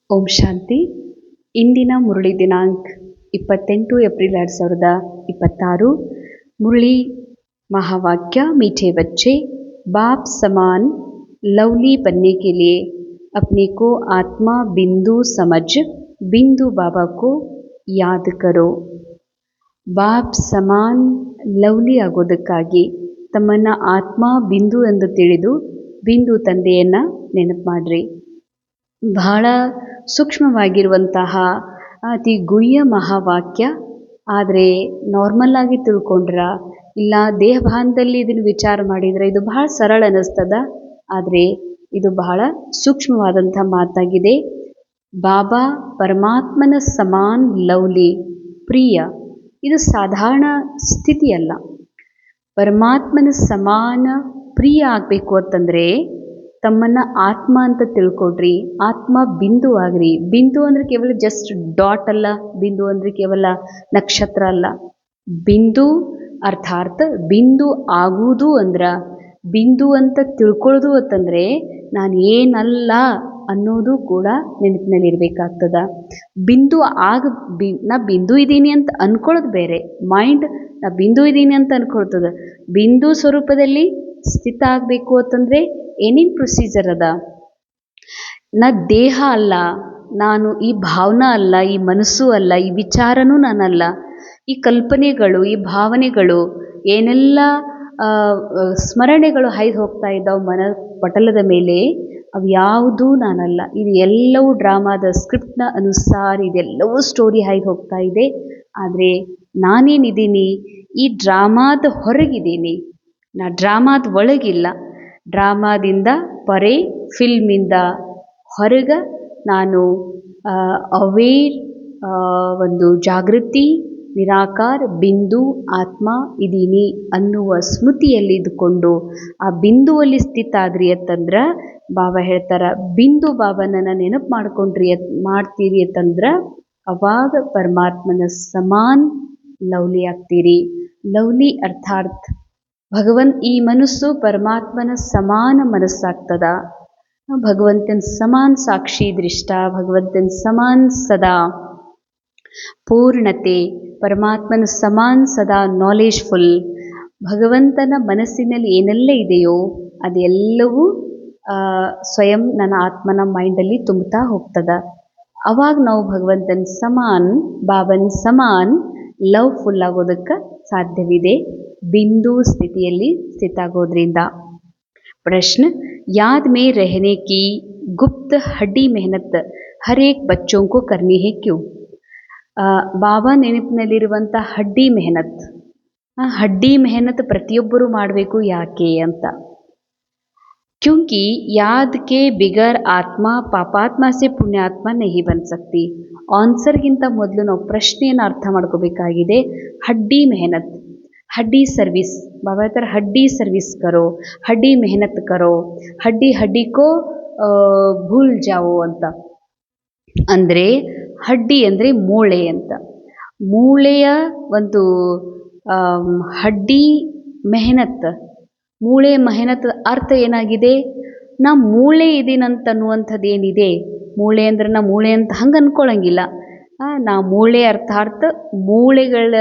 ಓಂ ಶಾಂತಿ. ಇಂದಿನ ಮುರಳಿ ದಿನಾಂಕ 28 ಏಪ್ರಿಲ್ 2026. मुरली महावाक्य मीठे बच्चे, बाप समान लवली बनने के लिए अपने को आत्मा बिंदु समझ बिंदु बाबा को याद करो. ಬಾಪ್ ಸಮಾನ್ ಲವ್ಲಿ ಆಗೋದಕ್ಕಾಗಿ ತಮ್ಮನ್ನು ಆತ್ಮ ಬಿಂದು ಎಂದು ತಿಳಿದು ಬಿಂದು ತಂದೆಯನ್ನು ನೆನಪು ಮಾಡ್ರಿ. ಬಹಳ ಸೂಕ್ಷ್ಮವಾಗಿರುವಂತಹ ಅತಿ ಗುಹ್ಯ ಮಹಾವಾಕ್ಯ. ಆದರೆ ನಾರ್ಮಲ್ ಆಗಿ ತಿಳ್ಕೊಂಡ್ರ ಇಲ್ಲ ದೇಹಭಾನದಲ್ಲಿ ಇದನ್ನು ವಿಚಾರ ಮಾಡಿದರೆ ಇದು ಬಹಳ ಸರಳ ಅನ್ನಿಸ್ತದ. ಆದರೆ ಇದು ಬಹಳ ಸೂಕ್ಷ್ಮವಾದಂಥ ಮಾತಾಗಿದೆ. ಬಾಬಾ ಪರಮಾತ್ಮನ ಸಮಾನ್ ಲವ್ಲಿ ಪ್ರಿಯ. ಇದು ಸಾಧಾರಣ ಸ್ಥಿತಿಯಲ್ಲ. ಪರಮಾತ್ಮನ ಸಮಾನ ಪ್ರಿಯ ಆಗಬೇಕು ಅಂತಂದರೆ ತಮ್ಮನ್ನು ಆತ್ಮ ಅಂತ ತಿಳ್ಕೊಡ್ರಿ. ಆತ್ಮ ಬಿಂದು ಆಗ್ರಿ. ಬಿಂದು ಅಂದರೆ ಕೇವಲ ಜಸ್ಟ್ ಡಾಟ್ ಅಲ್ಲ. ಬಿಂದು ಅಂದರೆ ಕೇವಲ ನಕ್ಷತ್ರ ಅಲ್ಲ. ಬಿಂದು ಅರ್ಥಾತ್ ಬಿಂದು ಆಗುವುದು ಅಂದ್ರೆ ಬಿಂದು ಅಂತ ತಿಳ್ಕೊಳ್ಳೋದು ಅಂತಂದರೆ ನಾನು ಏನಲ್ಲ ಅನ್ನೋದು ಕೂಡ ನೆನಪಿನಲ್ಲಿರಬೇಕಾಗ್ತದ. ಬಿಂದು ನಾ ಬಿಂದು ಇದ್ದೀನಿ ಅಂತ ಅಂದ್ಕೊಳ್ಳೋದು ಬೇರೆ. ಮೈಂಡ್ ನಾ ಬಿಂದು ಇದ್ದೀನಿ ಅಂತ ಅಂದ್ಕೊಳ್ತದ. ಬಿಂದು ಸ್ವರೂಪದಲ್ಲಿ ಸ್ಥಿತ ಆಗಬೇಕು ಅಂತಂದರೆ ಏನೇನು ಪ್ರೊಸೀಜರ್ ಅದ. ನಾ ದೇಹ ಅಲ್ಲ, ನಾನು ಈ ಭಾವನಾ ಅಲ್ಲ, ಈ ಮನಸ್ಸು ಅಲ್ಲ, ಈ ವಿಚಾರನೂ ನಾನಲ್ಲ. ಈ ಕಲ್ಪನೆಗಳು, ಈ ಭಾವನೆಗಳು ಏನೆಲ್ಲ ಸ್ಮರಣೆಗಳು ಹಾಯ್ದು ಹೋಗ್ತಾ ಇದ್ದಾವೆ ಮನ ಪಟಲದ ಮೇಲೆ, ಅವು ಯಾವುದೂ ನಾನಲ್ಲ. ಇದು ಎಲ್ಲವೂ ಡ್ರಾಮಾದ ಸ್ಕ್ರಿಪ್ಟ್ನ ಅನುಸಾರ ಇದೆಲ್ಲವೂ ಸ್ಟೋರಿ ಹಾಯ್ದು ಹೋಗ್ತಾ ಇದೆ. ಆದರೆ ನಾನೇನಿದ್ದೀನಿ ಈ ಡ್ರಾಮಾದ ಹೊರಗಿದ್ದೀನಿ. ನಾ ಡ್ರಾಮಾದ ಒಳಗಿಲ್ಲ. ಡ್ರಾಮಾದಿಂದ ಪರೆ, ಫಿಲ್ಮಿಂದ ಹೊರಗೆ ನಾನು ಅವೇರ್, ಒಂದು ಜಾಗೃತಿ, ನಿರಾಕಾರ ಬಿಂದು ಆತ್ಮ ಇದ್ದೀನಿ ಅನ್ನುವ ಸ್ಮೃತಿಯಲ್ಲಿ ಇದ್ದುಕೊಂಡು ಆ ಬಿಂದುವಲ್ಲಿ ಸ್ಥಿತ ಆದ್ರಿ ಅಂತಂದ್ರೆ ಬಾಬಾ ಹೇಳ್ತಾರೆ, ಬಿಂದು ಬಾಬನನ್ನು ನೆನಪು ಮಾಡ್ತೀರಿ ಅಂತಂದ್ರೆ ಅವಾಗ ಪರಮಾತ್ಮನ ಸಮಾನ್ ಲವ್ಲಿ ಆಗ್ತೀರಿ. ಲವ್ಲಿ ಅರ್ಥಾತ್ ಈ ಮನಸ್ಸು ಪರಮಾತ್ಮನ ಸಮಾನ ಮನಸ್ಸಾಗ್ತದ. ಭಗವಂತನ ಸಮಾನ್ ಸಾಕ್ಷಿ ದೃಷ್ಟ, ಭಗವಂತನ ಸಮಾನ್ ಸದಾ ಪೂರ್ಣತೆ, ಪರಮಾತ್ಮನ ಸಮಾನ್ ಸದಾ ನಾಲೆಜ್ಫುಲ್. ಭಗವಂತನ ಮನಸ್ಸಿನಲ್ಲಿ ಏನೆಲ್ಲ ಇದೆಯೋ ಅದೆಲ್ಲವೂ ಸ್ವಯಂ ನನ್ನ ಆತ್ಮನ ಮೈಂಡಲ್ಲಿ ತುಂಬುತ್ತಾ ಹೋಗ್ತದ. ಅವಾಗ ನಾವು ಭಗವಂತನ ಸಮಾನ್, ಬಾಬನ ಸಮಾನ್ ಲವ್ಫುಲ್ ಆಗೋದಕ್ಕೆ ಸಾಧ್ಯವಿದೆ ಬಿಂದು ಸ್ಥಿತಿಯಲ್ಲಿ ಸ್ಥಿತ ಆಗೋದ್ರಿಂದ. ಪ್ರಶ್ನೆ, याद में रहने की गुप्त हड्डी मेहनत हर एक बच्चों को करनी है क्यों? ಬಾಬಾ ನೆನಪಿನಲ್ಲಿರುವಂಥ ಹಡ್ಡಿ ಮೆಹನತ್ ಪ್ರತಿಯೊಬ್ಬರೂ ಮಾಡಬೇಕು ಯಾಕೆ ಅಂತ. क्योंकि याद के बिगर आत्मा पापात्मा से पुण्यात्मा नहीं बन सकती. ಆನ್ಸರ್ಗಿಂತ ಮೊದಲು ನಾವು ಪ್ರಶ್ನೆಯನ್ನು ಅರ್ಥ ಮಾಡ್ಕೋಬೇಕಾಗಿದೆ. ಹಡ್ಡಿ ಮೆಹನತ್, ಹಡ್ಡಿ ಸರ್ವಿಸ್. ಬಾಬಾ ಹೇಳ್ತಾರೆ ಹಡ್ಡಿ ಸರ್ವಿಸ್ ಕರೋ, ಹಡ್ಡಿ ಮೆಹನತ್ ಕರೋ, ಹಡ್ಡಿ ಕೋ ಭೂಲ್ ಜಾವೋ ಅಂತ. ಅಂದರೆ ಹಡ್ಡಿ ಅಂದರೆ ಮೂಳೆ ಅಂತ. ಮೂಳೆಯ ಒಂದು ಹಡ್ಡಿ ಮೆಹನತ್, ಮೂಳೆ ಮೆಹನತ್ ಅರ್ಥ ಏನಾಗಿದೆ? ನಾ ಮೂಳೆ ಇದೀನಂತನ್ನುವಂಥದ್ದು ಏನಿದೆ, ಮೂಳೆ ಅಂದ್ರೆ ನಾ ಮೂಳೆ ಅಂತ ಹಂಗೆ ಅಂದ್ಕೊಳ್ಳಂಗಿಲ್ಲ. ನಾ ಮೂಳೆ ಅರ್ಥಾತ್ ಮೂಳೆಗಳ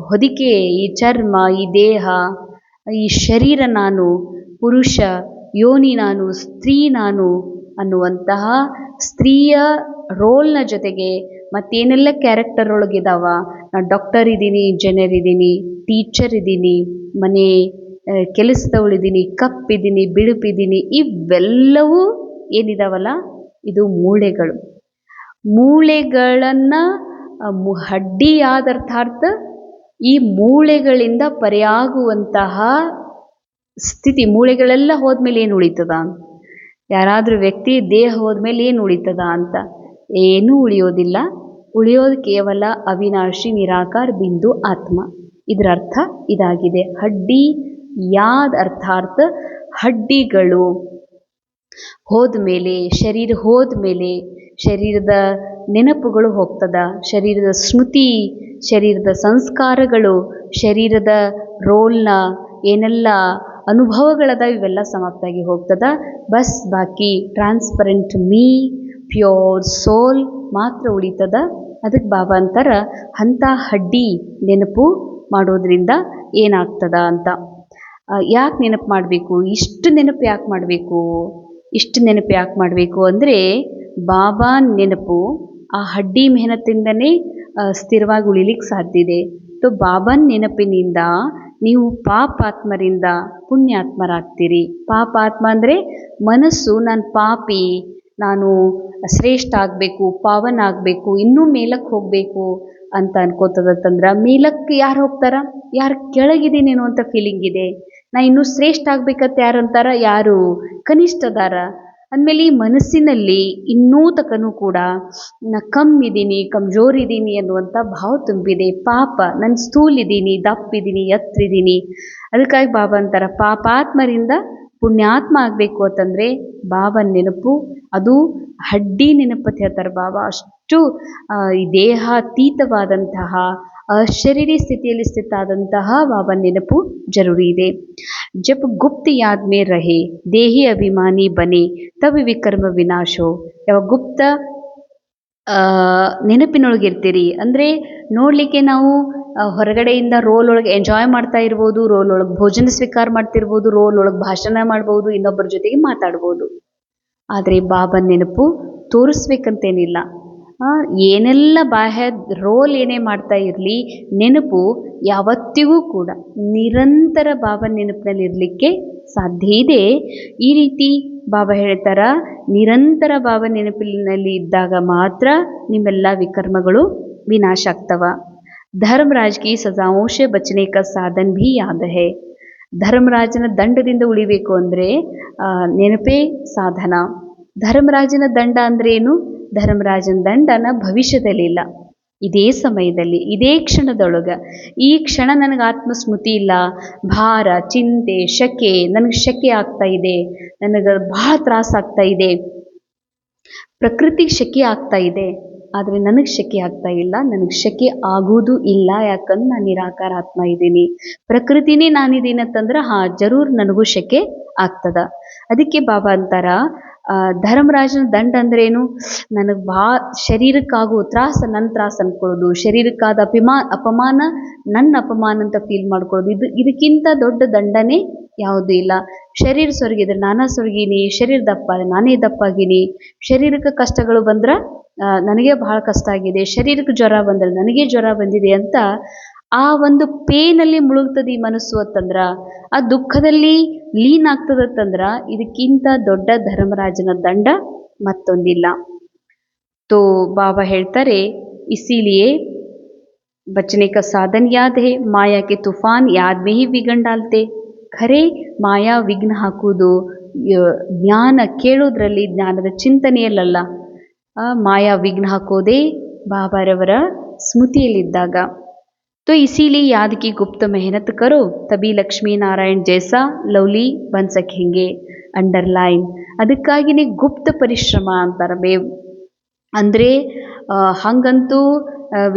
ಹೊದಿಕೆ, ಈ ಚರ್ಮ, ಈ ದೇಹ, ಈ ಶರೀರ ನಾನು, ಪುರುಷ ಯೋನಿ ನಾನು, ಸ್ತ್ರೀ ನಾನು ಅನ್ನುವಂತಹ ಸ್ತ್ರೀಯ ರೋಲ್ನ ಜೊತೆಗೆ ಮತ್ತೇನೆಲ್ಲ ಕ್ಯಾರೆಕ್ಟರ್ ಒಳಗಿದಾವ. ನಾನು ಡಾಕ್ಟರ್ ಇದ್ದೀನಿ, ಇಂಜಿನಿಯರ್ ಇದ್ದೀನಿ, ಟೀಚರ್ ಇದ್ದೀನಿ, ಮನೆ ಕೆಲಸದವಳಿದ್ದೀನಿ, ಕಪ್ಪಿದ್ದೀನಿ, ಬಿಳುಪಿದ್ದೀನಿ, ಇವೆಲ್ಲವೂ ಏನಿದಾವಲ್ಲ ಇದು ಮೂಳೆಗಳು. ಮೂಳೆಗಳನ್ನು ಹಡ್ಡಿ ಆದರ್ಥಾರ್ಥ ಈ ಮೂಳೆಗಳಿಂದ ಪರೆಯಾಗುವಂತಹ ಸ್ಥಿತಿ. ಮೂಳೆಗಳೆಲ್ಲ ಹೋದ್ಮೇಲೆ ಏನು ಉಳಿತದ? ಯಾರಾದರೂ ವ್ಯಕ್ತಿ ದೇಹ ಹೋದ್ಮೇಲೆ ಏನು ಉಳಿತದ ಅಂತ? ಏನೂ ಉಳಿಯೋದಿಲ್ಲ. ಉಳಿಯೋದು ಕೇವಲ ಅವಿನಾಶಿ ನಿರಾಕಾರ ಬಿಂದು ಆತ್ಮ. ಇದರ ಅರ್ಥ ಇದಾಗಿದೆ. ಹಡ್ಡಿ ಯಾದ್ ಅರ್ಥಾರ್ಥ ಹಡ್ಡಿಗಳು ಹೋದ್ಮೇಲೆ, ಶರೀರ ಹೋದ್ಮೇಲೆ ಶರೀರದ ನೆನಪುಗಳು ಹೋಗ್ತದ, ಶರೀರದ ಸ್ಮೃತಿ, ಶರೀರದ ಸಂಸ್ಕಾರಗಳು, ಶರೀರದ ರೋಲ್ನ ಏನೆಲ್ಲ ಅನುಭವಗಳದ ಇವೆಲ್ಲ ಸಮಾಪ್ತಾಗಿ ಹೋಗ್ತದ. ಬಸ್ ಬಾಕಿ ಟ್ರಾನ್ಸ್ಪರೆಂಟ್ ಮೀ, ಪ್ಯೂರ್ ಸೋಲ್ ಮಾತ್ರ ಉಳಿತದ. ಅದಕ್ಕೆ ಬಾಬಾ ಅಂತಾರ ಅಂಥ ಹಡ್ಡಿ ನೆನಪು ಮಾಡೋದ್ರಿಂದ ಏನಾಗ್ತದ ಅಂತ. ಯಾಕೆ ನೆನಪು ಮಾಡಬೇಕು, ಇಷ್ಟು ನೆನಪು ಯಾಕೆ ಮಾಡಬೇಕು, ಇಷ್ಟು ನೆನಪು ಯಾಕೆ ಮಾಡಬೇಕು ಅಂದರೆ ಬಾಬಾ ನೆನಪು ಆ ಹಡ್ಡಿ ಮೆಹನತ್ತಿಂದನೇ ಸ್ಥಿರವಾಗಿ ಉಳಿಲಿಕ್ಕೆ ಸಾಧ್ಯ ಇದೆ. ಬಾಬಾನ ನೆನಪಿನಿಂದ ನೀವು ಪಾಪಾತ್ಮರಿಂದ ಪುಣ್ಯಾತ್ಮರಾಗ್ತೀರಿ. ಪಾಪಾತ್ಮ ಅಂದರೆ ಮನಸ್ಸು ನಾನು ಪಾಪಿ, ನಾನು ಶ್ರೇಷ್ಠ ಆಗಬೇಕು, ಪಾವನ ಆಗಬೇಕು, ಇನ್ನೂ ಮೇಲಕ್ಕೆ ಹೋಗಬೇಕು ಅಂತ ಅನ್ಕೋತದಂದ್ರೆ ಮೇಲಕ್ಕೆ ಯಾರು ಹೋಗ್ತಾರ? ಯಾರು ಕೆಳಗಿದ್ದೀನೇನೋ ಅಂತ ಫೀಲಿಂಗ್ ಇದೆ. ನಾ ಇನ್ನೂ ಶ್ರೇಷ್ಠ ಆಗ್ಬೇಕಂತ ಯಾರು ಅಂತಾರ? ಯಾರು ಕನಿಷ್ಠದಾರ. ಅಂದಮೇಲೆ ಈ ಮನಸ್ಸಿನಲ್ಲಿ ಇನ್ನೂ ತಕನೂ ಕೂಡ ನಾ ಕಮ್ಮಿದ್ದೀನಿ, ಕಮ್ಜೋರಿದ್ದೀನಿ ಅನ್ನುವಂಥ ಭಾವ ತುಂಬಿದೆ. ಪಾಪ, ನಾನು ಸ್ಥೂಲಿದ್ದೀನಿ, ದಪ್ಪಿದ್ದೀನಿ, ಎತ್ತರಿದ್ದೀನಿ. ಅದಕ್ಕಾಗಿ ಬಾಬಾ ಅಂತಾರ ಪಾಪಾತ್ಮರಿಂದ ಪುಣ್ಯಾತ್ಮ ಆಗಬೇಕು ಅಂತಂದರೆ ಬಾಬನ ನೆನಪು ಅದು ಹಡ್ಡಿ ನೆನಪತ್ತು ಹೇಳ್ತಾರೆ ಬಾಬಾ. ಅಷ್ಟು ಈ ದೇಹಾತೀತವಾದಂತಹ ಅಶರೀರಿ ಸ್ಥಿತಿಯಲ್ಲಿ ಸ್ಥಿತ ಆದಂತಹ ಬಾಬನ ನೆನಪು ಜರೂರಿ ಇದೆ. ಜಬ್ ಗುಪ್ತ ಯಾದ್ ಮೇ ರಹೆ ದೇಹಿ ಅಭಿಮಾನಿ ಬನೆ ತಬ್ ವಿಕರ್ಮ ವಿನಾಶೋ. ಯಾವಾಗ ಗುಪ್ತ ನೆನಪಿನೊಳಗಿರ್ತೀರಿ ಅಂದರೆ ನೋಡಲಿಕ್ಕೆ ನಾವು ಹೊರಗಡೆಯಿಂದ ರೋಲ್ ಒಳಗೆ ಎಂಜಾಯ್ ಮಾಡ್ತಾ ಇರ್ಬೋದು, ರೋಲ್ ಒಳಗೆ ಭೋಜನ ಸ್ವೀಕಾರ ಮಾಡ್ತಿರ್ಬೋದು, ರೋಲ್ ಒಳಗೆ ಭಾಷಣ ಮಾಡ್ಬೋದು, ಇನ್ನೊಬ್ಬರ ಜೊತೆಗೆ ಮಾತಾಡ್ಬೋದು. ಆದರೆ ಬಾಬನ ನೆನಪು ತೋರಿಸ್ಬೇಕಂತೇನಿಲ್ಲ. ಏನೆಲ್ಲ ಬಾಹ್ಯ ರೋಲ್ ಏನೇ ಮಾಡ್ತಾ ಇರಲಿ, ನೆನಪು ಯಾವತ್ತಿಗೂ ಕೂಡ ನಿರಂತರ ಬಾಬನ ನೆನಪಿನಲ್ಲಿ ಇರಲಿಕ್ಕೆ ಸಾಧ್ಯ ಇದೆ. ಈ ರೀತಿ ಬಾಬಾ ಹೇಳ್ತಾರ, ನಿರಂತರ ಬಾಬಾ ನೆನಪಿನಲ್ಲಿ ಇದ್ದಾಗ ಮಾತ್ರ ನಿಮ್ಮೆಲ್ಲ ವಿಕರ್ಮಗಳು ವಿನಾಶ ಆಗ್ತವ. ಧರ್ಮರಾಜ್ ಕಿ ಸಜಾओं से बचने का साधन भी याद है. ಧರ್ಮರಾಜನ ದಂಡದಿಂದ ಉಳಿಬೇಕು ಅಂದರೆ ನೆನಪೇ ಸಾಧನ. ಧರ್ಮರಾಜನ ದಂಡ ಅಂದ್ರೆ ಏನು? ಧರ್ಮರಾಜನ ದಂಡನ ಭವಿಷ್ಯದಲ್ಲಿಲ್ಲ, ಇದೇ ಸಮಯದಲ್ಲಿ, ಇದೇ ಕ್ಷಣದೊಳಗೆ. ಈ ಕ್ಷಣ ನನಗೆ ಆತ್ಮಸ್ಮೃತಿ ಇಲ್ಲ, ಭಾರ, ಚಿಂತೆ, ಶಕೆ, ನನಗೆ ಶಕೆ ಆಗ್ತಾ ಇದೆ, ನನಗೆ ಬಹಳ ತ್ರಾಸಾಗ್ತಾ ಇದೆ, ಪ್ರಕೃತಿಗೆ ಶಕೆ ಆಗ್ತಾ ಇದೆ, ಆದರೆ ನನಗೆ ಶಕೆ ಆಗ್ತಾ ಇಲ್ಲ, ನನಗೆ ಶಕೆ ಆಗೋದು ಇಲ್ಲ. ಯಾಕಂದ್ರೆ ನಾನು ನಿರಾಕಾರ ಆತ್ಮ ಇದ್ದೀನಿ, ಪ್ರಕೃತಿನೇ ನಾನಿದ್ದೀನಿ ಅಂತಂದ್ರೆ ಜರೂರ್ ನನಗೂ ಶಕೆ ಆಗ್ತದ. ಅದಕ್ಕೆ ಬಾಬಾ ಅಂತಾರ ಧರ್ಮರಾಜನ ದಂಡ ಅಂದ್ರೆ ಏನು? ನನಗೆ ಶರೀರಕ್ಕಾಗೋ ತ್ರಾಸ ನನ್ನ ತ್ರಾಸ ಅಂದ್ಕೊಳ್ಳೋದು, ಶರೀರಕ್ಕಾದ ಅಪಮಾನ ನನ್ನ ಅಪಮಾನ ಅಂತ ಫೀಲ್ ಮಾಡ್ಕೊಳ್ಳೋದು, ಇದಕ್ಕಿಂತ ದೊಡ್ಡ ದಂಡನೆ ಯಾವುದೂ ಇಲ್ಲ. ಶರೀರ ಸೊರಗಿದ್ರೆ ನಾನಾ ಸೊರಗೀನಿ, ಶರೀರ ದಪ್ಪ ನಾನೇ ದಪ್ಪಾಗೀನಿ, ಶರೀರಕ್ಕೆ ಕಷ್ಟಗಳು ಬಂದ್ರೆ ನನಗೆ ಬಹಳ ಕಷ್ಟ ಆಗಿದೆ, ಶರೀರಕ್ಕೆ ಜ್ವರ ಬಂದರೆ ನನಗೆ ಜ್ವರ ಬಂದಿದೆ ಅಂತ ಆ ಒಂದು ಪೇನಲ್ಲಿ ಮುಳುಗ್ತದೆ ಈ ಮನಸ್ಸು ಅಂತಂದ್ರೆ, ಆ ದುಃಖದಲ್ಲಿ ಲೀನ್ ಆಗ್ತದಂತಂದ್ರೆ ಇದಕ್ಕಿಂತ ದೊಡ್ಡ ಧರ್ಮರಾಜನ ದಂಡ ಮತ್ತೊಂದಿಲ್ಲ. ತೋ ಬಾಬಾ ಹೇಳ್ತಾರೆ, ಇಸಿಲಿಯೇ ಬಚನೆ ಕಾ ಸಾಧನ್ ಯಾದ್ ಹೇ, ಮಾಯಾ ಕೆ ತೂಫಾನ್ ಯಾದ್ ಮೇ ಹಿ ವಿಘ್ನ ಡಾಲ್ತೆ. ಖರೆ ಮಾಯಾ ವಿಘ್ನ ಹಾಕುವುದು ಜ್ಞಾನ ಕೇಳೋದ್ರಲ್ಲಿ, ಜ್ಞಾನದ ಚಿಂತನೆಯಲ್ಲ. ಮಾಯಾ ವಿಘ್ನ ಹಾಕೋದೇ ಬಾಬಾರವರ ಸ್ಮೃತಿಯಲ್ಲಿದ್ದಾಗ. तो इसीलिए याद की गुप्त मेहनत करो तभी लक्ष्मी नारायण जैसा लवली बन सकेंगे. ಅಂಡರ್ಲೈನ್. ಅದಕ್ಕಾಗಿಯೇ ಗುಪ್ತ ಪರಿಶ್ರಮ ಅಂತಾರೆ. ಅಂದರೆ ಹಾಗಂತೂ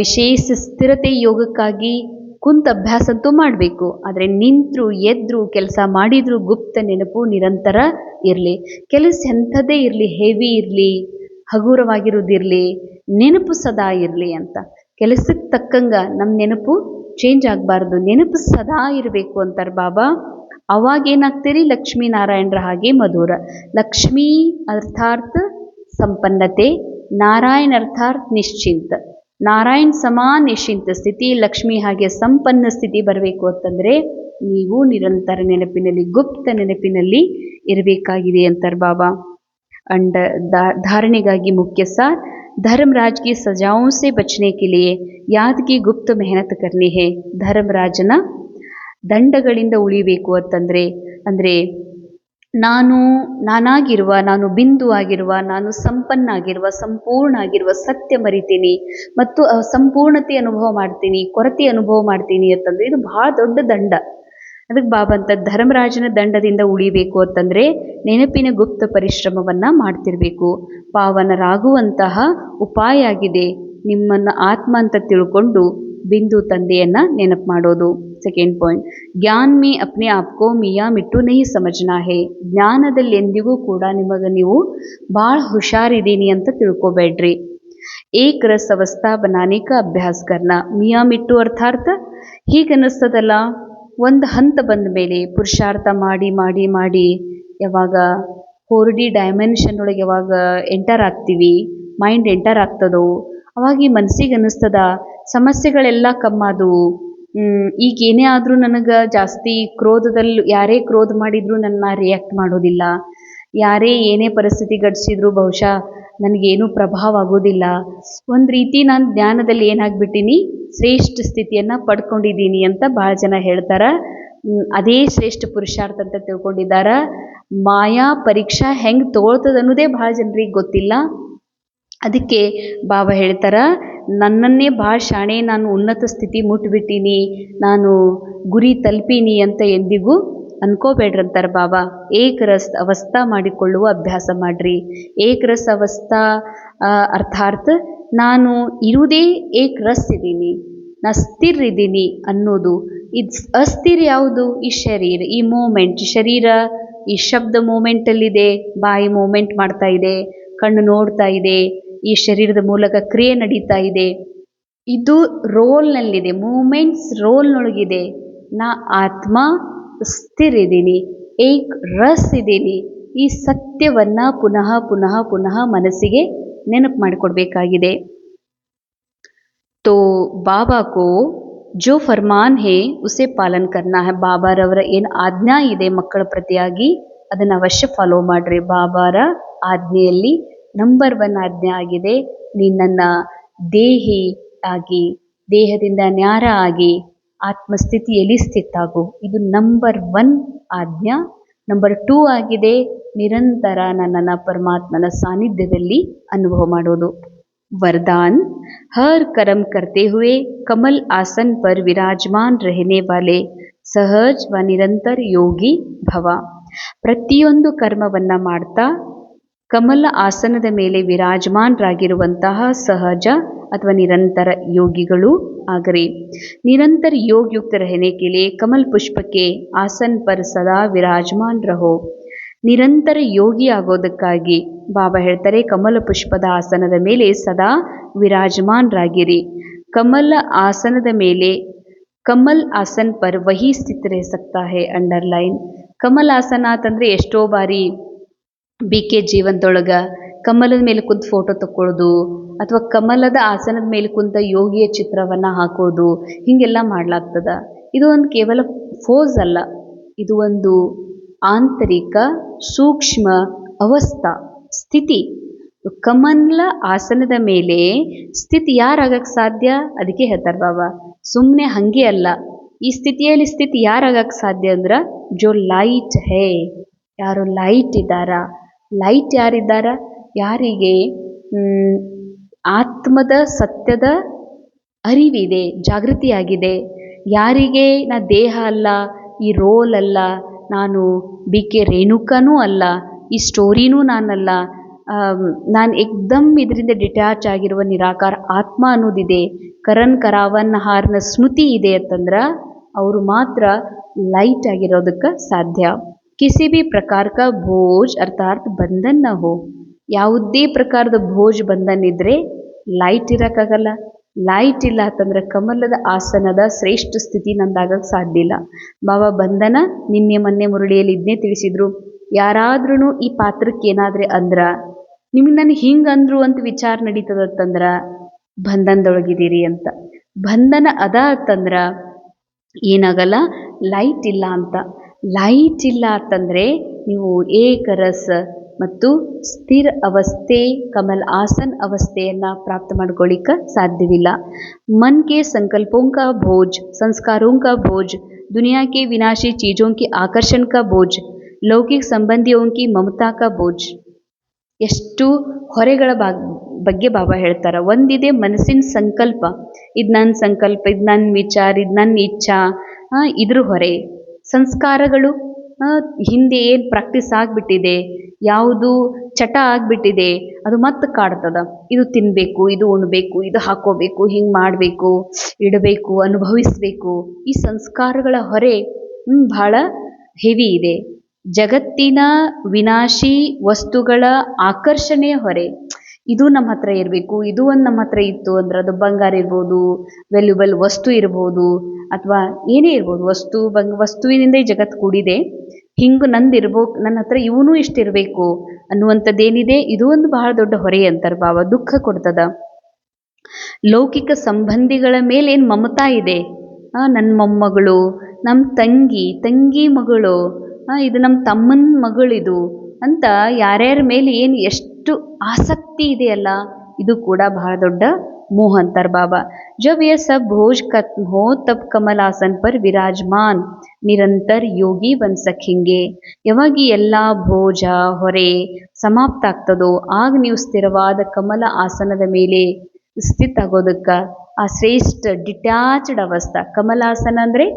ವಿಶೇಷ ಸ್ಥಿರತೆ ಯೋಗಕ್ಕಾಗಿ ಕುಂತ ಅಭ್ಯಾಸ ಅಂತೂ ಮಾಡಬೇಕು. ಆದರೆ ನಿಂತರೂ ಎದ್ರು ಕೆಲಸ ಮಾಡಿದರೂ ಗುಪ್ತ ನೆನಪು ನಿರಂತರ ಇರಲಿ. ಕೆಲಸ ಎಂಥದ್ದೇ ಇರಲಿ, ಹೆವಿ ಇರಲಿ, ಹಗುರವಾಗಿರೋದಿರಲಿ, ನೆನಪು ಸದಾ ಇರಲಿ ಅಂತ. ಕೆಲಸಕ್ಕೆ ತಕ್ಕಂಗ ನಮ್ಮ ನೆನಪು ಚೇಂಜ್ ಆಗಬಾರ್ದು, ನೆನಪು ಸದಾ ಇರಬೇಕು ಅಂತಾರೆ ಬಾಬಾ. ಅವಾಗ ಏನಾಗ್ತೀರಿ? ಲಕ್ಷ್ಮೀನಾರಾಯಣರ ಹಾಗೆ ಮಧುರ. ಲಕ್ಷ್ಮೀ ಅರ್ಥಾತ್ ಸಂಪನ್ನತೆ, ನಾರಾಯಣ ಅರ್ಥಾತ್ ನಿಶ್ಚಿಂತ. ನಾರಾಯಣ್ ಸಮಾನ ನಿಶ್ಚಿಂತ ಸ್ಥಿತಿ, ಲಕ್ಷ್ಮೀ ಹಾಗೆ ಸಂಪನ್ನ ಸ್ಥಿತಿ ಬರಬೇಕು ಅಂತಂದರೆ ನೀವು ನಿರಂತರ ನೆನಪಿನಲ್ಲಿ, ಗುಪ್ತ ನೆನಪಿನಲ್ಲಿ ಇರಬೇಕಾಗಿದೆ ಅಂತಾರೆ ಬಾಬಾ. धारणेಗಾಗಿ मुख्य सार धर्मराज की सजाओं से बचने के लिए याद की गुप्त मेहनत करनी है. ಧರ್ಮರಾಜನ ದಂಡಗಳಿಂದ ಉಳಿಬೇಕು ಅಂತಂದರೆ, ಅಂದರೆ ನಾನಾಗಿರುವ, ನಾನು ಬಿಂದು ಆಗಿರುವ, ನಾನು ಸಂಪನ್ನ ಆಗಿರುವ, ಸಂಪೂರ್ಣ ಆಗಿರುವ ಸತ್ಯ ಮರಿತೀನಿ ಮತ್ತು ಸಂಪೂರ್ಣತೆ ಅನುಭವ ಮಾಡ್ತೀನಿ, ಕೊರತೆ ಅನುಭವ ಮಾಡ್ತೀನಿ ಅಂತಂದರೆ ಇದು ಬಹಳ ದೊಡ್ಡ ದಂಡ. ಅದಕ್ಕೆ ಬಾಬಾ ಅಂತ ಧರ್ಮರಾಜನ ದಂಡದಿಂದ ಉಳಿಬೇಕು ಅಂತಂದರೆ ನೆನಪಿನ ಗುಪ್ತ ಪರಿಶ್ರಮವನ್ನು ಮಾಡ್ತಿರಬೇಕು. ಪಾವನರಾಗುವಂತಹ ಉಪಾಯ ಆಗಿದೆ ನಿಮ್ಮನ್ನು ಆತ್ಮ ಅಂತ ತಿಳ್ಕೊಂಡು ಬಿಂದು ತಂದೆಯನ್ನು ನೆನಪು ಮಾಡೋದು. ಸೆಕೆಂಡ್ ಪಾಯಿಂಟ್, ಜ್ಞಾನ್ ಮೇ ಅಪ್ನೆ ಆಪ್ಕೋ ಮಿಯಾ ಮಿಟ್ಟು ನಹಿ ಸಮಜ್ನಾ ಹೇ. ಜ್ಞಾನದಲ್ಲಿ ಎಂದಿಗೂ ಕೂಡ ನಿಮಗೆ ನೀವು ಭಾಳ ಹುಷಾರಿದ್ದೀನಿ ಅಂತ ತಿಳ್ಕೊಬೇಡ್ರಿ. ಏಕ್ ರಸ್ ಅವಸ್ಥಾ ಬನಾನೆ ಕಾ ಅಭ್ಯಾಸ ಕರ್ನಾ. ಮಿಯಾ ಮಿಟ್ಟು ಅರ್ಥಾರ್ಥ ಹೀಗನ್ನಿಸ್ತದಲ್ಲ, ಒಂದು ಹಂತ ಬಂದ ಮೇಲೆ ಪುರುಷಾರ್ಥ ಮಾಡಿ ಮಾಡಿ ಮಾಡಿ ಯಾವಾಗ 4D ಡೈಮೆನ್ಷನ್ ಒಳಗೆ ಯಾವಾಗ ಎಂಟರ್ ಆಗ್ತೀವಿ, ಮೈಂಡ್ ಎಂಟರ್ ಆಗ್ತದೋ ಅವಾಗ ಈ ಮನಸ್ಸಿಗೆ ಅನ್ನಿಸ್ತದ ಸಮಸ್ಯೆಗಳೆಲ್ಲ ಕಮ್ಮಾದವು. ಈಗ ಏನೇ ಆದರೂ ನನಗೆ ಜಾಸ್ತಿ ಕ್ರೋಧದಲ್ಲಿ ಯಾರೇ ಕ್ರೋಧ ಮಾಡಿದರೂ ನನ್ನ ರಿಯಾಕ್ಟ್ ಮಾಡೋದಿಲ್ಲ, ಯಾರೇ ಏನೇ ಪರಿಸ್ಥಿತಿ ಘಟಿಸಿದ್ರು ಬಹುಶಃ ನನಗೇನೂ ಪ್ರಭಾವ ಆಗೋದಿಲ್ಲ. ಒಂದು ರೀತಿ ನಾನು ಜ್ಞಾನದಲ್ಲಿ ಏನಾಗ್ಬಿಟ್ಟಿನಿ, ಶ್ರೇಷ್ಠ ಸ್ಥಿತಿಯನ್ನು ಪಡ್ಕೊಂಡಿದ್ದೀನಿ ಅಂತ ಭಾಳ ಜನ ಹೇಳ್ತಾರೆ. ಅದೇ ಶ್ರೇಷ್ಠ ಪುರುಷಾರ್ಥ ಅಂತ ತಿಳ್ಕೊಂಡಿದ್ದಾರ. ಮಾಯಾ ಪರೀಕ್ಷಾ ಹೆಂಗೆ ತಗೊಳ್ತದೆ ಅನ್ನೋದೇ ಭಾಳ ಜನರಿಗೆ ಗೊತ್ತಿಲ್ಲ. ಅದಕ್ಕೆ ಬಾಬಾ ಹೇಳ್ತಾರ, ನನ್ನನ್ನೇ ಭಾಳ ಶಾಣೆ, ನಾನು ಉನ್ನತ ಸ್ಥಿತಿ ಮುಟ್ಬಿಟ್ಟೀನಿ, ನಾನು ಗುರಿ ತಲುಪೀನಿ ಅಂತ ಎಂದಿಗೂ ಅನ್ಕೋಬೇಡ್ರಂತಾರೆ ಬಾಬಾ. ಏಕರಸ್ ಅವಸ್ಥಾ ಮಾಡಿಕೊಳ್ಳುವ ಅಭ್ಯಾಸ ಮಾಡ್ರಿ. ಏಕರಸ್ ಅವಸ್ಥಾ ಅರ್ಥಾರ್ಥ ನಾನು ಇರುವುದೇ ಏಕರಸ್ ಇದ್ದೀನಿ, ನಾ ಸ್ಥಿರ ಇದ್ದೀನಿ ಅನ್ನೋದು. ಇದು ಅಸ್ಥಿರ ಯಾವುದು? ಈ ಶರೀರ, ಈ ಮೂಮೆಂಟ್. ಶರೀರ ಈ ಶಬ್ದ ಮೂಮೆಂಟಲ್ಲಿದೆ, ಬಾಯಿ ಮೂಮೆಂಟ್ ಮಾಡ್ತಾ ಇದೆ, ಕಣ್ಣು ನೋಡ್ತಾ ಇದೆ, ಈ ಶರೀರದ ಮೂಲಕ ಕ್ರಿಯೆ ನಡೀತಾ ಇದೆ. ಇದು ರೋಲ್ನಲ್ಲಿದೆ, ಮೂಮೆಂಟ್ಸ್ ರೋಲ್ನೊಳಗಿದೆ. ನಾ ಆತ್ಮ ಸ್ಥಿರ ಇದ್ದೀನಿ, ಏಕ್ ರಸ್ ಇದ್ದೀನಿ. ಈ ಸತ್ಯವನ್ನು ಪುನಃ ಪುನಃ ಪುನಃ ಮನಸ್ಸಿಗೆ ನೆನಪು ಮಾಡಿಕೊಡ್ಬೇಕಾಗಿದೆ. ತೋ ಬಾಬಾ ಕೋ ಜೋ ಫರ್ಮಾನ್ ಹೇ ಉಸೆ ಪಾಲನ್ ಕರ್ನಾ ಹೈ. ಬಾಬಾರವರ ಏನು ಆಜ್ಞಾ ಇದೆ ಮಕ್ಕಳ ಪ್ರತಿಯಾಗಿ ಅದನ್ನು ಅವಶ್ಯ ಫಾಲೋ ಮಾಡ್ರಿ. ಬಾಬಾರ ಆಜ್ಞೆಯಲ್ಲಿ ನಂಬರ್ 1 ಆಜ್ಞೆ ಆಗಿದೆ, ನಿನ್ನನ್ನು ದೇಹಿ ಆಗಿ, ದೇಹದಿಂದ ನ್ಯಾರ ಆಗಿ ಆತ್ಮಸ್ಥಿತಿಯಲ್ಲಿ ಸ್ಥಿತಾಗು. ಇದು ನಂಬರ್ 1 ಆಜ್ಞಾ. ನಂಬರ್ 2 ಆಗಿದೆ, ನಿರಂತರ ನನ್ನನ್ನು ಪರಮಾತ್ಮನ ಸಾನ್ನಿಧ್ಯದಲ್ಲಿ ಅನುಭವ ಮಾಡೋದು. वरदान, हर कर्म करते हुए कमल आसन पर विराजमान रहने वाले सहज व निरंतर ಯೋಗಿ ಭವ. ಪ್ರತಿಯೊಂದು ಕರ್ಮವನ್ನು ಮಾಡ್ತಾ ಕಮಲ ಆಸನದ ಮೇಲೆ ವಿರಾಜಮಾನರಾಗಿರುವಂತಹ ಸಹಜ ಅಥವಾ ನಿರಂತರ ಯೋಗಿಗಳು ಆಗ್ರಿ. ನಿರಂತರ योग युक्त रहने के लिए कमल पुष्प के आसन पर सदा विराजमान रहो. ನಿರಂತರ ಯೋಗಿ ಆಗೋದಕ್ಕಾಗಿ ಬಾಬಾ ಹೇಳ್ತಾರೆ, ಕಮಲ ಪುಷ್ಪದ ಆಸನದ ಮೇಲೆ ಸದಾ ವಿರಾಜಮಾನರಾಗಿರಿ. ಕಮಲ ಆಸನದ ಮೇಲೆ, ಕಮಲ್ ಆಸನ್ ಪರ್ ವಹಿ ಸ್ಥಿತ ರಹ ಸಕ್ತಾ ಹೈ. ಅಂಡರ್ಲೈನ್. ಕಮಲ್ ಆಸನ ಅಂತಂದರೆ ಎಷ್ಟೋ ಬಾರಿ BK ಜೀವನದೊಳಗೆ ಕಮಲದ ಮೇಲೆ ಕುಂತು ಫೋಟೋ ತಕ್ಕೊಳ್ಳೋದು ಅಥವಾ ಕಮಲದ ಆಸನದ ಮೇಲೆ ಕುಂತ ಯೋಗಿಯ ಚಿತ್ರವನ್ನು ಹಾಕೋದು, ಹೀಗೆಲ್ಲ ಮಾಡ್ಲಾಗ್ತದ. ಇದು ಒಂದು ಕೇವಲ ಫೋಸ್ ಅಲ್ಲ, ಇದು ಒಂದು ಆಂತರಿಕ ಸೂಕ್ಷ್ಮ ಅವಸ್ಥಾ ಸ್ಥಿತಿ. ಕಮಲ ಆಸನದ ಮೇಲೆ ಸ್ಥಿತಿ ಯಾರಾಗಕ್ಕೆ ಸಾಧ್ಯ? ಅದಕ್ಕೆ ಹೇಳ್ತಾರೆ ಬಾಬಾ, ಸುಮ್ಮನೆ ಹಾಗೆ ಅಲ್ಲ. ಈ ಸ್ಥಿತಿಯಲ್ಲಿ ಸ್ಥಿತಿ ಯಾರಾಗಕ್ಕೆ ಸಾಧ್ಯ ಅಂದ್ರೆ, ಜೋ ಲೈಟ್ ಹೇ, ಯಾರು ಲೈಟ್ ಇದ್ದಾರ. ಲೈಟ್ ಯಾರಿದ್ದಾರ? ಯಾರಿಗೆ ಆತ್ಮದ ಸತ್ಯದ ಅರಿವಿದೆ, ಜಾಗೃತಿಯಾಗಿದೆ. ಯಾರಿಗೆ ನಾ ದೇಹ ಅಲ್ಲ, ಈ ರೋಲ್ ಅಲ್ಲ, ನಾನು BK ರೇಣುಕನೂ ಅಲ್ಲ, ಈ ಸ್ಟೋರಿನೂ ನಾನಲ್ಲ, ನಾನು ಏಕ್ದಮ್ ಇದರಿಂದ ಡಿಟ್ಯಾಚ್ ಆಗಿರುವ ನಿರಾಕಾರ ಆತ್ಮ ಅನ್ನೋದಿದೆ, ಕರನ್ ಕರಾವನ್ ಹಾರ್ನ ಸ್ಮೃತಿ ಇದೆ ಅಂತಂದ್ರೆ ಅವರು ಮಾತ್ರ ಲೈಟ್ ಆಗಿರೋದಕ್ಕೆ ಸಾಧ್ಯ. ಕಿಸಿ ಭಿ ಪ್ರಕಾರ ಕಾ ಭೋಜ್ ಅರ್ಥಾತ್ ಬಂಧನ್ ನ ಹೋ. ಯಾವುದೇ ಪ್ರಕಾರದ ಭೋಜ್ ಬಂಧನ್ ಇದ್ದರೆ ಲೈಟ್ ಇರೋಕ್ಕಾಗಲ್ಲ. ಲೈಟ್ ಇಲ್ಲ ಅಂತಂದ್ರೆ ಕಮಲದ ಆಸನದ ಶ್ರೇಷ್ಠ ಸ್ಥಿತಿ ನಂದಾಗಕ್ಕೆ ಸಾಧ್ಯ ಇಲ್ಲ. ಬಾಬಾ ಬಂಧನ ನಿನ್ನೆ ಮೊನ್ನೆ ಮುರಳಿಯಲ್ಲಿ ಇದನ್ನೇ ತಿಳಿಸಿದ್ರು. ಯಾರಾದ್ರೂ ಈ ಪಾತ್ರಕ್ಕೆ ಏನಾದ್ರೆ ಅಂದ್ರೆ ನಿಮ್ಗೆ ನನಗೆ ಹಿಂಗೆ ಅಂದರು ಅಂತ ವಿಚಾರ ನಡೀತದಂತಂದ್ರೆ ಬಂಧನದೊಳಗಿದ್ದೀರಿ ಅಂತ. ಬಂಧನ ಅದ ಅಂತಂದ್ರೆ ಏನಾಗಲ್ಲ, ಲೈಟ್ ಇಲ್ಲ ಅಂತ. ಲೈಟ್ ಇಲ್ಲ ಅಂತಂದರೆ ನೀವು ಏಕರಸ ಮತ್ತು ಸ್ಥಿರ ಅವಸ್ಥೆ, ಕಮಲ್ ಆಸನ್ ಅವಸ್ಥೆಯನ್ನು ಪ್ರಾಪ್ತ ಮಾಡ್ಕೊಳ್ಳಿಕ್ಕೆ ಸಾಧ್ಯವಿಲ್ಲ. मन के संकल्पों का बोझ, संस्कारों का बोझ, दुनिया के विनाशी चीज़ों की आकर्षण का बोझ, लौकिक संबंधियों की ममता का बोझ. ಎಷ್ಟು ಹೊರೆಗಳ ಬಗ್ಗೆ ಬಾಬಾ ಹೇಳ್ತಾರೆ. ಒಂದಿದೆ ಮನಸ್ಸಿನ ಸಂಕಲ್ಪ, ಇದು ನನ್ನ ಸಂಕಲ್ಪ, ಇದು ನನ್ನ ವಿಚಾರ, ಇದು ನನ್ನ ಇಚ್ಛಾ, ಇದ್ರ ಹೊರೆ. ಸಂಸ್ಕಾರಗಳು ಹಿಂದೆ ಏನು ಪ್ರಾಕ್ಟೀಸ್ ಆಗಿಬಿಟ್ಟಿದೆ, ಯಾವುದು ಚಟ ಆಗಿಬಿಟ್ಟಿದೆ ಅದು ಮತ್ತೆ ಕಾಡ್ತದ. ಇದು ತಿನ್ನಬೇಕು, ಇದು ಉಣ್ಬೇಕು, ಇದು ಹಾಕೋಬೇಕು, ಹಿಂಗೆ ಮಾಡಬೇಕು, ಇಡಬೇಕು, ಅನುಭವಿಸಬೇಕು. ಈ ಸಂಸ್ಕಾರಗಳ ಹೊರೆ ಬಹಳ ಹೆವಿ ಇದೆ. ಜಗತ್ತಿನ ವಿನಾಶಿ ವಸ್ತುಗಳ ಆಕರ್ಷಣೆಯ ಹೊರೆ. ಇದು ನಮ್ಮ ಹತ್ರ ಇರಬೇಕು, ಇದು ಒಂದು ನಮ್ಮ ಹತ್ರ ಇತ್ತು ಅಂದ್ರೆ ಅದು ಬಂಗಾರ ಇರ್ಬೋದು, ವ್ಯಾಲ್ಯೂಬಲ್ ವಸ್ತು ಇರ್ಬೋದು, ಅಥವಾ ಏನೇ ಇರ್ಬೋದು, ವಸ್ತುವಿನಿಂದ ಈ ಜಗತ್ತು ಕೂಡಿದೆ. ಹಿಂಗೆ ನಂದಿರ್ಬೇಕು, ನನ್ನ ಹತ್ರ ಇವನು ಇಷ್ಟಿರಬೇಕು ಅನ್ನುವಂಥದ್ದೇನಿದೆ, ಇದು ಒಂದು ಬಹಳ ದೊಡ್ಡ ಹೊರೆ ಅಂತಾರೆ ಬಾಬಾ. ದುಃಖ ಕೊಡ್ತದ. ಲೌಕಿಕ ಸಂಬಂಧಿಗಳ ಮೇಲೆ ಏನು ಮಮತಾ ಇದೆ, ನನ್ನ ಮೊಮ್ಮಗಳು, ನಮ್ಮ ತಂಗಿ ಮಗಳು, ಇದು ನಮ್ಮ ತಮ್ಮನ ಮಗಳಿದು ಅಂತ ಯಾರ್ಯಾರ ಮೇಲೆ ಏನು ಎಷ್ಟು ಆಸಕ್ತಿ ಇದೆಯಲ್ಲ, ಇದು ಕೂಡ ಬಹಳ ದೊಡ್ಡ मोह अंतर बाबा। जब यह सब भोज खत्म हो तब कमल आसन पर विराजमान ನಿರಂತರ ಯೋಗಿ ಬನ್ ಸಖೆಂಗೆ। ಯಾವಾಗ ಈ ಎಲ್ಲ ಭೋಜ ಹೊರೆ ಸಮಾಪ್ತ ಆಗ್ತದೋ ಆಗ ನೀವು ಸ್ಥಿರವಾದ ಕಮಲ ಆಸನದ ಮೇಲೆ ಸ್ಥಿತ ಆಗೋದಕ್ಕೆ ಆ ಶ್ರೇಷ್ಠ ಡಿಟ್ಯಾಚ್ಡ್ ಅವಸ್ಥಾ ಕಮಲಾಸನ ಅಂದರೆ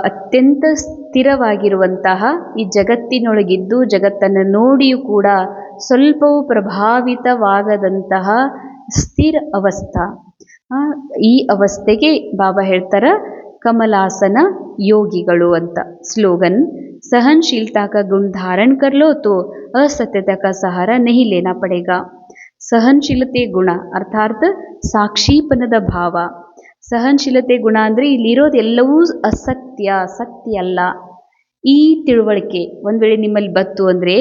ಅತ್ಯಂತ ಸ್ಥಿರವಾಗಿರುವಂತಹ, ಈ ಜಗತ್ತಿನೊಳಗಿದ್ದು ಜಗತ್ತನ್ನು ನೋಡಿಯೂ ಕೂಡ ಸ್ವಲ್ಪವೂ ಪ್ರಭಾವಿತವಾಗದಂತಹ ಸ್ಥಿರ ಅವಸ್ಥಾ. ಈ ಅವಸ್ಥೆಗೆ ಬಾಬಾ ಹೇಳ್ತಾರ ಕಮಲಾಸನ ಯೋಗಿಗಳು ಅಂತ। स्लोगन सहनशीलता का गुण धारण कर लो तो असत्यता का सहारा नहीं लेना पड़ेगा। ಸಹನಶೀಲತೆ ಗುಣ ಅರ್ಥಾತ್ ಸಾಕ್ಷೀಪನದ ಭಾವ. ಸಹನಶೀಲತೆ ಗುಣ ಅಂದರೆ ಇಲ್ಲಿರೋದೆಲ್ಲವೂ ಅಸತ್ಯ, ಸತ್ಯ ಅಲ್ಲ. ಈ ತಿಳುವಳಿಕೆ ಒಂದು ವೇಳೆ ನಿಮ್ಮಲ್ಲಿ ಬತ್ತು ಅಂದರೆ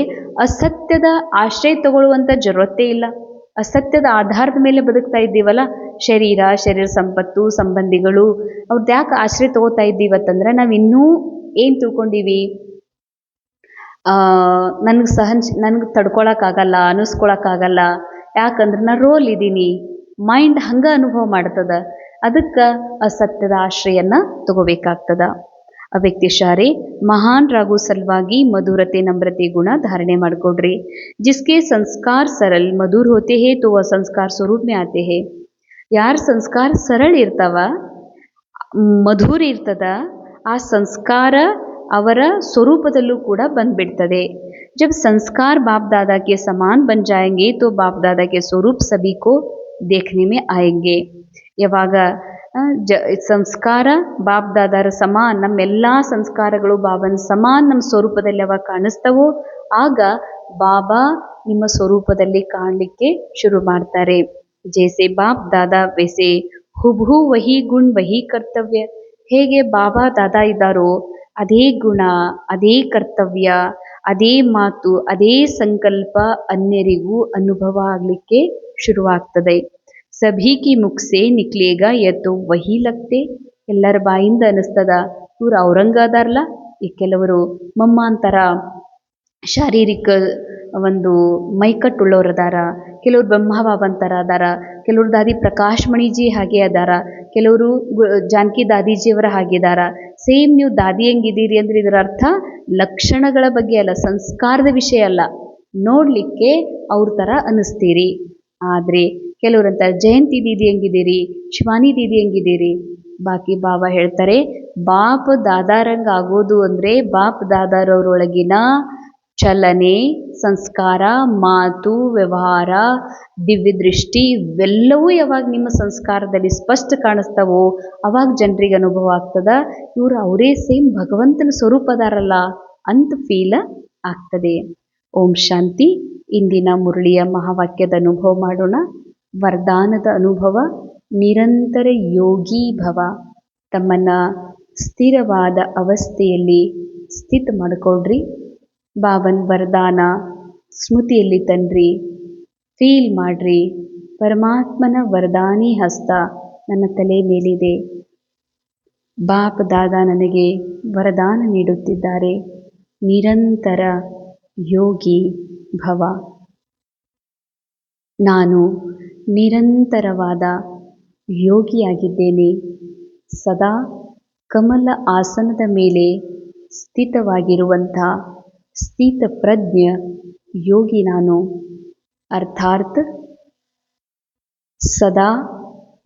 ಅಸತ್ಯದ ಆಶ್ರಯ ತಗೊಳ್ಳುವಂಥ ಜರುರತ್ತೇ ಇಲ್ಲ. ಅಸತ್ಯದ ಆಧಾರದ ಮೇಲೆ ಬದುಕ್ತಾ ಇದ್ದೀವಲ್ಲ, ಶರೀರ ಸಂಪತ್ತು, ಸಂಬಂಧಿಗಳು, ಅವ್ರದ್ದು ಯಾಕೆ ಆಶ್ರಯ ತಗೋತಾ ಇದ್ದೀವತ್ತಂದ್ರೆ ನಾವು ಇನ್ನೂ ಏನು ತಿಳ್ಕೊಂಡೀವಿ, ನನಗೆ ತಡ್ಕೊಳಕ್ಕಾಗಲ್ಲ, ಅನ್ನಿಸ್ಕೊಳಕ್ಕಾಗಲ್ಲ, ಯಾಕಂದ್ರೆ ನಾನು ರೋಲ್ ಇದ್ದೀನಿ, ಮೈಂಡ್ ಹಂಗೆ ಅನುಭವ ಮಾಡ್ತದ. ಅದಕ್ಕೆ ಅಸತ್ಯದ ಆಶ್ರಯನ ತಗೋಬೇಕಾಗ್ತದ. ಅವ್ಯಕ್ತಿ ಶಾರೆ ಮಹಾನ್ ರಾಗು ಸಲುವಾಗಿ ಮಧುರತೆ ನಮ್ರತೆ ಗುಣ ಧಾರಣೆ ಮಾಡಿಕೊಡ್ರಿ। ಜಿಸ್ಕೆ ಸಂಸ್ಕಾರ ಸರಲ್ ಮಧುರ್ ಹೋತೆ ಹೇ ತೋ ಸಂಸ್ಕಾರ ಸ್ವರೂಪ ಮೇ ಆತೆ ಹೇ। ಯಾರ ಸಂಸ್ಕಾರ ಸರಳ ಇರ್ತಾವ, ಮಧುರ ಇರ್ತದ, ಆ ಸಂಸ್ಕಾರ ಅವರ ಸ್ವರೂಪದಲ್ಲೂ ಕೂಡ ಬಂದ್ಬಿಡ್ತದೆ। ಜಬ್ ಸಂಸ್ಕಾರ ಬಾಪ್ ದಾದಾ ಕೆ ಸಮಾನ್ ಬನ್ ಜಾಯೆಂಗೆ ತೋ ಬಾಪ್ ದಾದಾ ಕೆ ಸ್ವರೂಪ್ ಸಭಿ ಕೋ ದೇಖ್ನೆ ಮೇ ಆಯೆಂಗೆ। ಯಾವಾಗ ಸಂಸ್ಕಾರ ಬಾಪ್ ದಾದಾರ ಸಮಾನ್, ನಮ್ಮೆಲ್ಲ ಸಂಸ್ಕಾರಗಳು ಬಾಬನ ಸಮಾನ್ ನಮ್ಮ ಸ್ವರೂಪದಲ್ಲಿ ಯಾವಾಗ ಕಾಣಿಸ್ತವೋ ಆಗ ಬಾಬಾ ನಿಮ್ಮ ಸ್ವರೂಪದಲ್ಲಿ ಕಾಣಲಿಕ್ಕೆ ಶುರು ಮಾಡ್ತಾರೆ। ಜೈಸೆ ಬಾಪ್ ದಾದಾ ವೈಸೆ ಹುಬಹು ವಹಿ ಗುಣ ವಹಿ ಕರ್ತವ್ಯ। ಹೇಗೆ ಬಾಬಾ ದಾದಾ ಇದ್ದಾರೋ ಅದೇ ಗುಣ, ಅದೇ ಕರ್ತವ್ಯ, ಅದೇ ಮಾತು, ಅದೇ ಸಂಕಲ್ಪ ಅನ್ಯರಿಗೂ ಅನುಭವ ಆಗಲಿಕ್ಕೆ ಶುರುವಾಗ್ತದೆ। ಸಭಿ ಕಿ ಮುಖ ಸೆ ನಿಕ್ಲೇಗಾ ಯತೋ ವಹಿ ಲಗ್ತೆ। ಎಲ್ಲರ ಬಾಯಿಂದ ಅನಿಸ್ತದ ಇವ್ರು ಔರಂಗ ಅದಾರಲ್ಲ, ಈ ಕೆಲವರು ಮಮ್ಮ ಅಂತಾರ, ಶಾರೀರಿಕ ಒಂದು ಮೈಕಟ್ಟುಳ್ಳವ್ರು ಅದಾರ, ಕೆಲವರು ಬ್ರಹ್ಮಬಾಬಾ ಅಂತಾರ ಅದಾರ, ಕೆಲವರು ದಾದಿ ಪ್ರಕಾಶ್ ಮಣಿಜಿ ಹಾಗೆ ಅದಾರ, ಕೆಲವರು ಜಾನಕಿ ದಾದಿಜಿಯವರ ಹಾಗಿದಾರ। ಸೇಮ್ ನೀವು ದಾದಿ ಹೆಂಗಿದ್ದೀರಿ ಅಂದ್ರೆ ಇದರ ಅರ್ಥ ಲಕ್ಷಣಗಳ ಬಗ್ಗೆ ಅಲ್ಲ, ಸಂಸ್ಕಾರದ ವಿಷಯ ಅಲ್ಲ, ನೋಡಲಿಕ್ಕೆ ಅವ್ರ ಥರ ಅನ್ನಿಸ್ತೀರಿ। ಆದರೆ ಕೆಲವರಂತ ಜಯಂತಿ ದೀದಿ ಹೆಂಗಿದ್ದೀರಿ, ಶಿವಾನಿ ದೀದಿ ಹೆಂಗಿದ್ದೀರಿ। ಬಾಕಿ ಬಾಬಾ ಹೇಳ್ತಾರೆ ಬಾಪ್ ದಾದಾರಂಗ ಆಗೋದು ಅಂದರೆ ಬಾಪ್ ದಾದಾರವರೊಳಗಿನ ಚಲನೆ, ಸಂಸ್ಕಾರ, ಮಾತು, ವ್ಯವಹಾರ, ದಿವ್ಯ ದೃಷ್ಟಿ ಇವೆಲ್ಲವೂ ಯಾವಾಗ ನಿಮ್ಮ ಸಂಸ್ಕಾರದಲ್ಲಿ ಸ್ಪಷ್ಟ ಕಾಣಿಸ್ತಾವೋ ಅವಾಗ ಜನರಿಗೆ ಅನುಭವ ಆಗ್ತದ, ಇವರು ಅವರೇ ಸೇಮ್ ಭಗವಂತನ ಸ್ವರೂಪದಾರಲ್ಲ ಅಂತ ಫೀಲ್ ಆಗ್ತದೆ। ಓಂ ಶಾಂತಿ। ಇಂದಿನ ಮುರಳಿಯ ಮಹಾವಾಕ್ಯದ ಅನುಭವ ಮಾಡೋಣ। ವರದಾನದ ಅನುಭವ, ನಿರಂತರ ಯೋಗಿ ಭವ। ತಮ್ಮನ್ನು ಸ್ಥಿರವಾದ ಅವಸ್ಥೆಯಲ್ಲಿ ಸ್ಥಿತ ಮಾಡಿಕೊಡ್ರಿ। ಬಾಬನ್ ವರದಾನ ಸ್ಮೃತಿಯಲ್ಲಿ ತನ್ರಿ, ಫೀಲ್ ಮಾಡ್ರಿ, ಪರಮಾತ್ಮನ ವರದಾನಿ ಹಸ್ತ ನನ್ನ ತಲೆ ಮೇಲಿದೆ, ಬಾಪ್ ದಾದಾ ನನಗೆ ವರದಾನ ನೀಡುತ್ತಿದ್ದಾರೆ, ನಿರಂತರ ಯೋಗಿ ಭವ। ನಾನು ನಿರಂತರವಾದ ಯೋಗಿಯಾಗಿದ್ದೇನೆ, ಸದಾ ಕಮಲ ಆಸನದ ಮೇಲೆ ಸ್ಥಿತವಾಗಿರುವಂಥ ಸ್ಥಿತ ಪ್ರಜ್ಞ ಯೋಗಿ ನಾನು। ಅರ್ಥಾತ್ ಸದಾ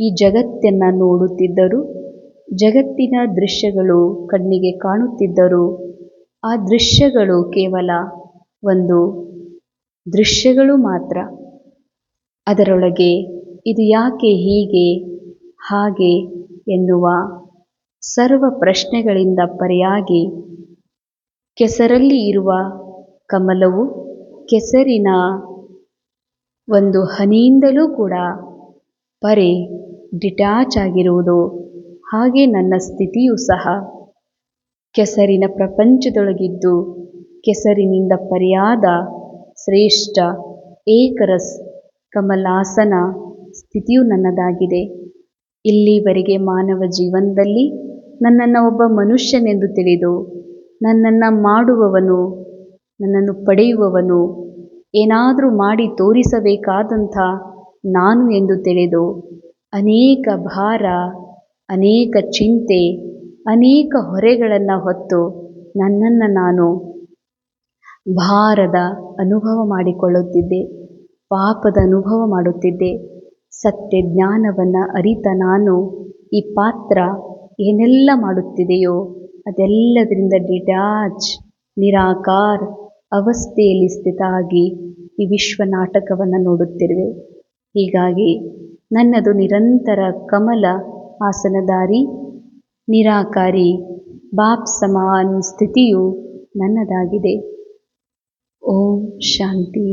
ಈ ಜಗತ್ತನ್ನು ನೋಡುತ್ತಿದ್ದರು, ಜಗತ್ತಿನ ದೃಶ್ಯಗಳು ಕಣ್ಣಿಗೆ ಕಾಣುತ್ತಿದ್ದರು, ಆ ದೃಶ್ಯಗಳು ಕೇವಲ ಒಂದು ದೃಶ್ಯಗಳು ಮಾತ್ರ. ಅದರೊಳಗೆ ಇದು ಯಾಕೆ ಹೀಗೆ ಹಾಗೆ ಎನ್ನುವ ಸರ್ವ ಪ್ರಶ್ನೆಗಳಿಂದ ಪರೆಯಾಗಿ ಕೆಸರಲ್ಲಿ ಇರುವ ಕಮಲವು ಕೆಸರಿನ ಒಂದು ಹನಿಯಿಂದಲೂ ಕೂಡ ಪರೆ ಡಿಟ್ಯಾಚ್ ಆಗಿರುವುದು, ಹಾಗೆ ನನ್ನ ಸ್ಥಿತಿಯೂ ಸಹ ಕೆಸರಿನ ಪ್ರಪಂಚದೊಳಗಿದ್ದು ಕೆಸರಿನಿಂದ ಪರೆಯಾದ ಶ್ರೇಷ್ಠ ಏಕರಸ್ ಕಮಲಾಸನ ಸ್ಥಿತಿಯು ನನ್ನದಾಗಿದೆ. ಇಲ್ಲಿವರೆಗೆ ಮಾನವ ಜೀವನದಲ್ಲಿ ನನ್ನನ್ನು ಒಬ್ಬ ಮನುಷ್ಯನೆಂದು ತಿಳಿದು ನನ್ನನ್ನು ಮಾಡುವವನು, ನನ್ನನ್ನು ಪಡೆಯುವವನು, ಏನಾದರೂ ಮಾಡಿ ತೋರಿಸಬೇಕಾದಂಥ ನಾನು ಎಂದು ತಿಳಿದು ಅನೇಕ ಭಾರ, ಅನೇಕ ಚಿಂತೆ, ಅನೇಕ ಹೊರೆಗಳನ್ನು ಹೊತ್ತು ನನ್ನನ್ನು ನಾನು ಭಾರದ ಅನುಭವ ಮಾಡಿಕೊಳ್ಳುತ್ತಿದ್ದೆ, ಪಾಪದ ಅನುಭವ ಮಾಡುತ್ತಿದ್ದೆ. ಸತ್ಯ ಜ್ಞಾನವನ್ನು ಅರಿತ ನಾನು ಈ ಪಾತ್ರ ಏನೆಲ್ಲ ಮಾಡುತ್ತಿದೆಯೋ ಅದೆಲ್ಲದರಿಂದ ಡಿಟ್ಯಾಚ್ ನಿರಾಕಾರ ಅವಸ್ಥೆಯಲ್ಲಿ ಸ್ಥಿತ ಆಗಿ ಈ ವಿಶ್ವ ನಾಟಕವನ್ನು ನೋಡುತ್ತಿರುವೆ. ಹೀಗಾಗಿ ನನ್ನದು ನಿರಂತರ ಕಮಲ ಆಸನಧಾರಿ ನಿರಾಕಾರಿ ಬಾಪ್ ಸಮಾನ್ ಸ್ಥಿತಿಯು ನನ್ನದಾಗಿದೆ. ಓಂ ಶಾಂತಿ.